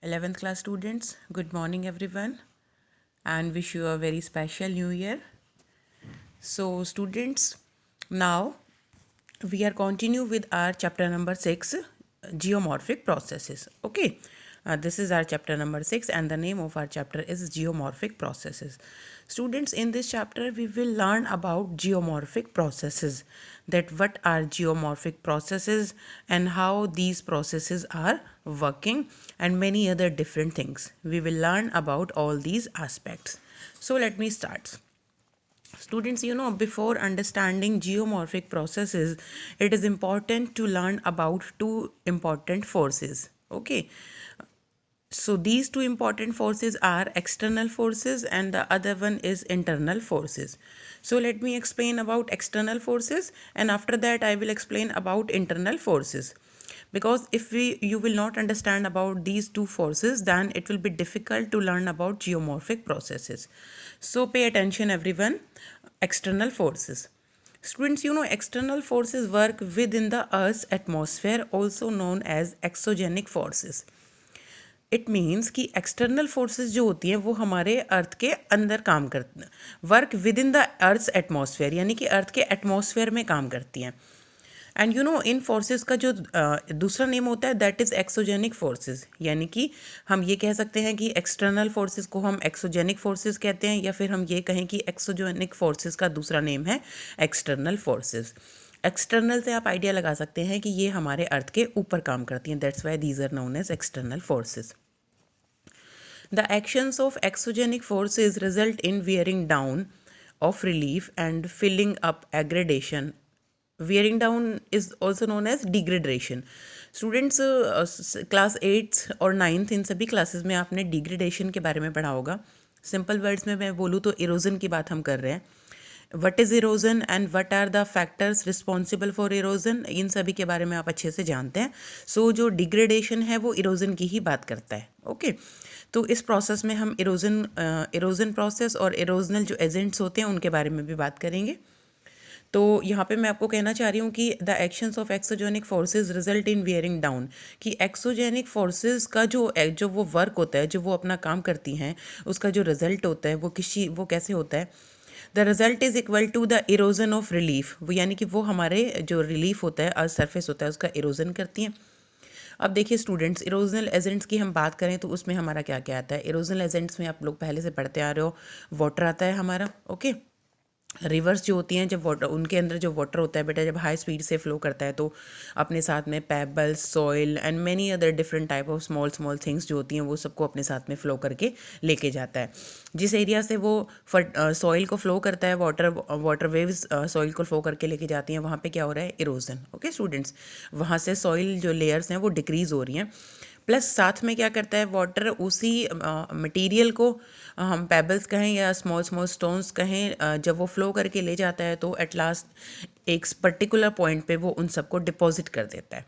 11th class students, good morning everyone and wish you a very special new year. So students, now we are continue with our chapter number 6, geomorphic processes. Okay, this is our chapter number 6 and the name of our chapter is geomorphic processes. Students, in this chapter we will learn about geomorphic processes, that what are geomorphic processes and how these processes are working and many other different things. We will learn about all these aspects. So let me start. Students, before understanding geomorphic processes, it is important to learn about two important forces. Okay, so these two important forces are external forces and the other one is internal forces. So let me explain about external forces and after that I will explain about internal forces. Because if you will not understand about these two forces, then it will be difficult to learn about geomorphic processes. So pay attention everyone. External forces. Students, external forces work within the Earth's atmosphere, also known as exogenic forces. It means कि external forces जो होती हैं वो हमारे अर्थ के अंदर काम करती हैं, work with in the earth atmosphere, यानी कि अर्थ के एटमॉस्फेयर में काम करती हैं. एंड इन फोर्सेस का जो दूसरा नेम होता है दैट इज़ एक्सोजेनिक फोर्सेस. यानी कि हम ये कह सकते हैं कि एक्सटर्नल फोर्सेस को हम एक्सोजेनिक फोर्सेस कहते हैं, या फिर हम ये कहें कि एक्सोजेनिक फोर्सेस का दूसरा नेम है एक्सटर्नल फोर्सेस. एक्सटर्नल से आप आइडिया लगा सकते हैं कि ये हमारे अर्थ के ऊपर काम करती हैं. That's why these are known as external forces. The actions of exogenic forces result in wearing down of relief and filling up aggradation. Wearing down is also known as degradation. Students class 8 और 9th इन सभी classes में आपने degradation के बारे में पढ़ा होगा. Simple words में मैं बोलूँ तो इरोजन की बात हम कर रहे हैं. What is erosion and what are the factors responsible for erosion, इन सभी के बारे में आप अच्छे से जानते हैं. सो जो डिग्रेडेशन है वो इरोजन की ही बात करता है. ओके, तो इस प्रोसेस में हम इरोजन प्रोसेस और इरोजनल जो एजेंट्स होते हैं उनके बारे में भी बात करेंगे. तो यहाँ पे मैं आपको कहना चाह रही हूँ कि the actions of exogenic forces result in wearing down, कि एक्सोजेनिक फोर्सेस का जो वो वर्क होता है, जो वो अपना काम करती हैं, उसका जो रिजल्ट होता है वो कैसे होता है. The result is equal to the erosion of relief. वो यानी कि वो हमारे जो रिलीफ होता है, अर्थ सरफेस होता है, उसका इरोजन करती हैं. अब देखिए स्टूडेंट्स, इरोजनल एजेंट्स की हम बात करें तो उसमें हमारा क्या क्या आता है. इरोजनल एजेंट्स में आप लोग पहले से पढ़ते आ रहे हो, वाटर आता है हमारा. ओके, रिवर्स जो होती हैं, जब वाटर, उनके अंदर जो वाटर होता है बेटा, जब हाई स्पीड से फ्लो करता है तो अपने साथ में pebbles, soil and many other different type of small things जो होती हैं वो सबको अपने साथ में फ्लो करके लेके जाता है. जिस एरिया से वो सॉइल को फ्लो करता है, वाटर वेव्स सॉइल को फ्लो करके लेके जाती हैं, वहाँ पे क्या हो रहा है, इरोजन. ओके स्टूडेंट्स, वहाँ से सॉइल जो लेयर्स हैं वो डिक्रीज़ हो रही हैं. प्लस साथ में क्या करता है, वाटर उसी मटेरियल को हम पेबल्स कहें या स्मॉल स्टोन्स कहें, जब वो फ्लो करके ले जाता है तो एट लास्ट एक पर्टिकुलर पॉइंट पे वो उन सबको डिपॉजिट कर देता है.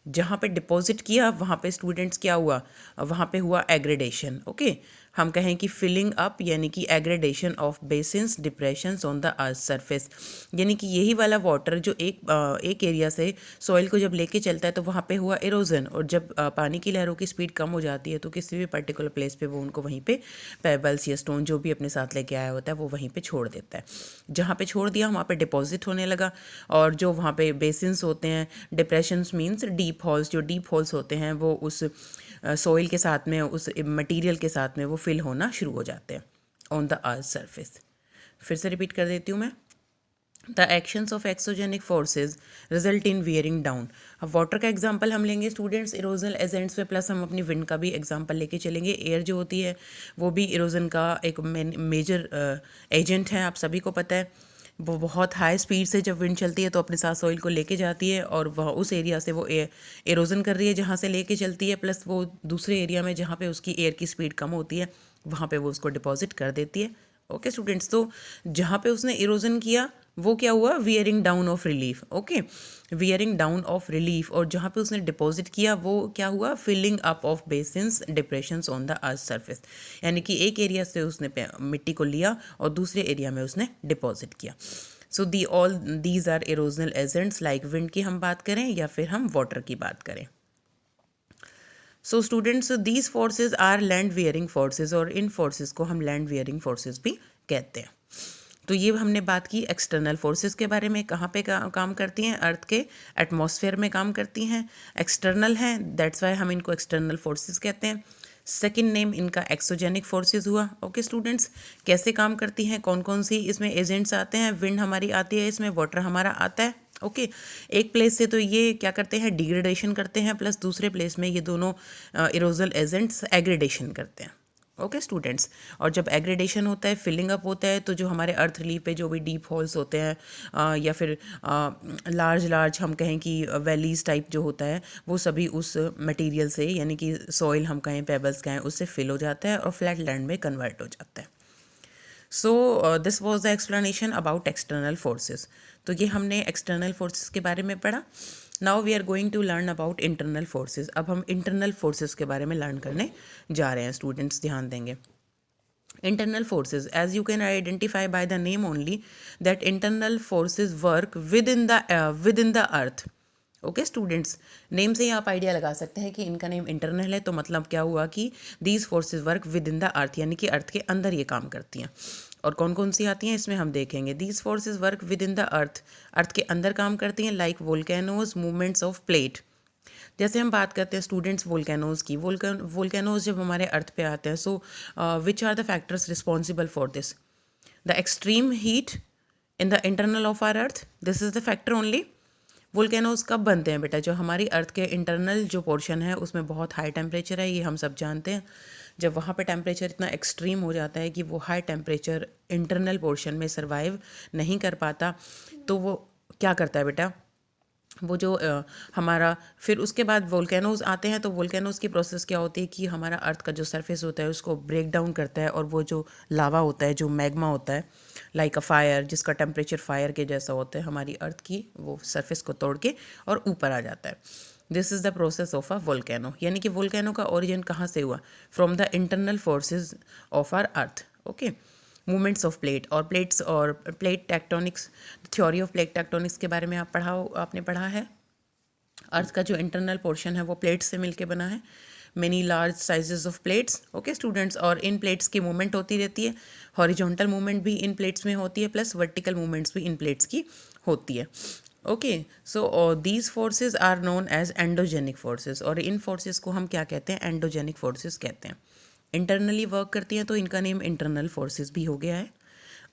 जहाँ पे डिपॉजिट किया वहाँ पे स्टूडेंट्स क्या हुआ, वहाँ पे हुआ एग्रेडेशन. ओके, हम कहें कि फिलिंग अप, यानी कि aggradation of basins depressions on the earth surface. यानी कि यही वाला वाटर जो एक एरिया से सॉइल को जब लेके चलता है तो वहाँ पे हुआ इरोजन, और जब पानी की लहरों की स्पीड कम हो जाती है तो किसी भी पर्टिकुलर प्लेस पे वो उनको वहीं पे पेबल्स या स्टोन जो भी अपने साथ लेके आया होता है वो वहीं पे छोड़ देता है. जहाँ पे छोड़ दिया वहाँ पे डिपॉजिट होने लगा, और जो वहाँ पे बेसिन्स होते हैं, डिप्रेशंस मीन्स डीप हॉल्स, जो डीप हॉल्स होते हैं वो उस सॉइल के साथ में, उस मटेरियल के साथ में वो फिल होना शुरू हो जाते हैं ऑन द अर्थ सरफेस. फिर से रिपीट कर देती हूँ मैं. The actions of exogenic forces result in wearing down. अब वाटर का एग्जांपल हम लेंगे स्टूडेंट्स इरोजनल एजेंट्स में, प्लस हम अपनी विंड का भी एग्जांपल लेके चलेंगे. एयर जो होती है वो भी इरोजन का एक मेजर एजेंट है, आप सभी को पता है. वो बहुत हाई स्पीड से जब विंड चलती है तो अपने साथ सॉइल को लेके जाती है, और वह उस एरिया से वो इरोजन कर रही है जहाँ से लेके चलती है, प्लस वो दूसरे एरिया में जहाँ पे उसकी एयर की स्पीड कम होती है वहाँ पे वो उसको डिपॉजिट कर देती है. ओके स्टूडेंट्स, तो जहाँ पे उसने इरोजन किया वो क्या हुआ, wearing down of relief. Okay, wearing down of relief. और जहाँ पे उसने डिपॉजिट किया वो क्या हुआ, filling up of basins depressions on the earth surface. यानी कि एक एरिया से उसने मिट्टी को लिया और दूसरे एरिया में उसने डिपॉजिट किया. So all these are erosional agents. Like wind की हम बात करें या फिर हम वाटर की बात करें. So students these forces are land wearing forces, और इन फोर्सेज को हम लैंड वियरिंग फोर्सेज भी कहते हैं। तो ये हमने बात की एक्सटर्नल फोर्सेस के बारे में, कहाँ पे काम करती हैं, अर्थ के एटमॉस्फेयर में काम करती हैं, एक्सटर्नल हैं, दैट्स वाई हम इनको एक्सटर्नल फोर्सेस कहते हैं। सेकंड नेम इनका एक्सोजेनिक फोर्सेस हुआ। ओके स्टूडेंट्स, कैसे काम करती हैं, कौन कौन सी इसमें एजेंट्स आते हैं, विंड हमारी आती है इसमें, वाटर हमारा आता है। ओके एक प्लेस से तो ये क्या करते हैं, डिग्रेडेशन करते हैं, प्लस दूसरे प्लेस में ये दोनों इरोजल एजेंट्स एग्रेडेशन करते हैं। ओके स्टूडेंट्स, और जब एग्रेडेशन होता है, फिलिंग अप होता है, तो जो हमारे अर्थ लीफ पे जो भी डीप होल्स होते हैं या फिर लार्ज हम कहें कि वैलीज टाइप जो होता है, वो सभी उस मटेरियल से, यानी कि सॉइल हम कहें, पेबल्स कहें, उससे फिल हो जाता है और फ्लैट लैंड में कन्वर्ट हो जाता है। So this was the explanation about external forces. तो ये हमने एक्सटर्नल फोर्सेस के बारे में पढ़ा। Now we are going to learn about internal forces. अब हम इंटरनल फोर्सेस के बारे में लर्न करने जा रहे हैं। स्टूडेंट्स ध्यान देंगे। Internal forces, as you can identify by the name only, that internal forces work within the earth. Okay students, name से ही आप आइडिया लगा सकते हैं कि इनका नेम इंटरनल है, तो मतलब क्या हुआ कि these forces work with in the earth, यानी कि अर्थ के अंदर ये काम करती हैं। और कौन कौन सी आती हैं इसमें हम देखेंगे। These forces work with in the earth के अंदर काम करती हैं, like volcanoes, movements of plate. जैसे हम बात करते हैं स्टूडेंट्स वोल्केनोज की, वोल्केनोज जब हमारे अर्थ पे आते हैं, so which are the factors responsible for this, the extreme heat in the internal of our earth, this is the factor only. Volcanoes कब बनते हैं बेटा, जो हमारी अर्थ के इंटरनल जो पोर्शन है उसमें बहुत हाई टेम्परेचर है, ये हम सब जानते हैं। जब वहाँ पे टेम्परेचर इतना एक्सट्रीम हो जाता है कि वो हाई टेम्परेचर इंटरनल पोर्शन में सर्वाइव नहीं कर पाता, तो वो क्या करता है बेटा, वो जो हमारा फिर उसके बाद वोल्केनोज आते हैं। तो वोल्केनोज की प्रोसेस क्या होती है कि हमारा अर्थ का जो सरफेस होता है उसको ब्रेक डाउन करता है, और वो जो लावा होता है, जो मैग्मा होता है, लाइक अ फायर, जिसका टेम्परेचर फायर के जैसा होता है, हमारी अर्थ की वो सरफेस को तोड़ के और ऊपर आ जाता है। This is the process of a volcano. यानी कि वोल्केनो का ओरिजिन कहाँ से हुआ, from the internal forces of our earth. Okay, movements of plate और प्लेट्स और plate tectonics, theory of plate tectonics के बारे में आपने पढ़ा है। अर्थ का जो इंटरनल पोर्शन है वो प्लेट्स से मिलके बना है, many large sizes of plates. Okay students, और इन प्लेट्स की मूवमेंट होती रहती है, हॉरिजॉन्टल मूवमेंट भी इन प्लेट्स में होती है, प्लस वर्टिकल मूवमेंट्स भी इन प्लेट्स की होती है। Okay, so these forces are known as endogenic forces, और इन फोर्सेज को हम क्या कहते हैं, एंडोजेनिक फोर्सेज कहते हैं। इंटरनली वर्क करती हैं तो इनका नेम इंटरनल फोर्सेस भी हो गया है।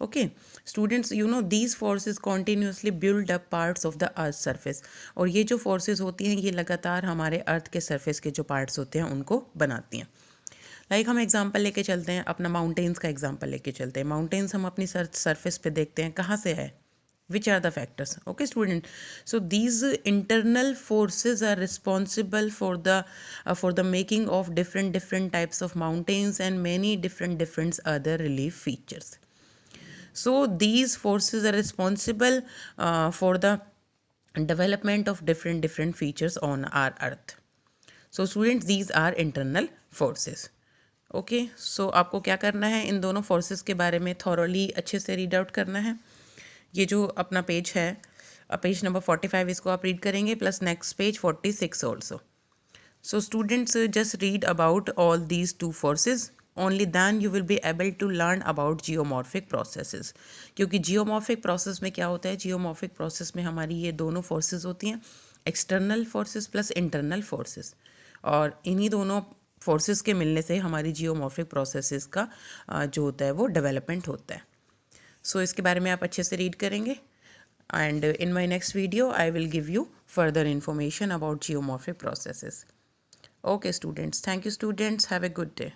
Okay students, you know these forces continuously build up parts of the earth surface, और ये जो फोर्सेस होती हैं ये लगातार हमारे अर्थ के सरफेस के जो पार्ट्स होते हैं उनको बनाती हैं। लाइक हम एग्जांपल लेके चलते हैं, अपना माउंटेन्स का एग्जांपल लेके चलते हैं। माउंटेन्स हम अपनी सरफेस पे देखते हैं, कहाँ से है, which are the factors. Okay student, so these internal forces are responsible for the making of different types of mountains and many different other relief features. So these forces are responsible for the development of different features on our earth. So students, these are internal forces. Okay so आपको क्या करना है, इन दोनों forces के बारे में thoroughly अच्छे से रीड आउट करना है। ये जो अपना पेज है, पेज नंबर 45, इसको आप रीड करेंगे, plus next page 46 also. So students just read about all these two forces, only then you will be able to learn about geomorphic processes. क्योंकि जियोमॉर्फिक प्रोसेस में क्या होता है, जियोमॉर्फिक प्रोसेस में हमारी ये दोनों फोर्सेज होती हैं, external forces plus internal forces, और इन्हीं दोनों फोर्सेस के मिलने से हमारी जियोमॉर्फिक प्रोसेसेस का जो होता है वो डेवलपमेंट होता है। सो इसके बारे में आप अच्छे से रीड करेंगे, and in my next video I will give you further information about geomorphic processes. Okay students, thank you students, have a good day.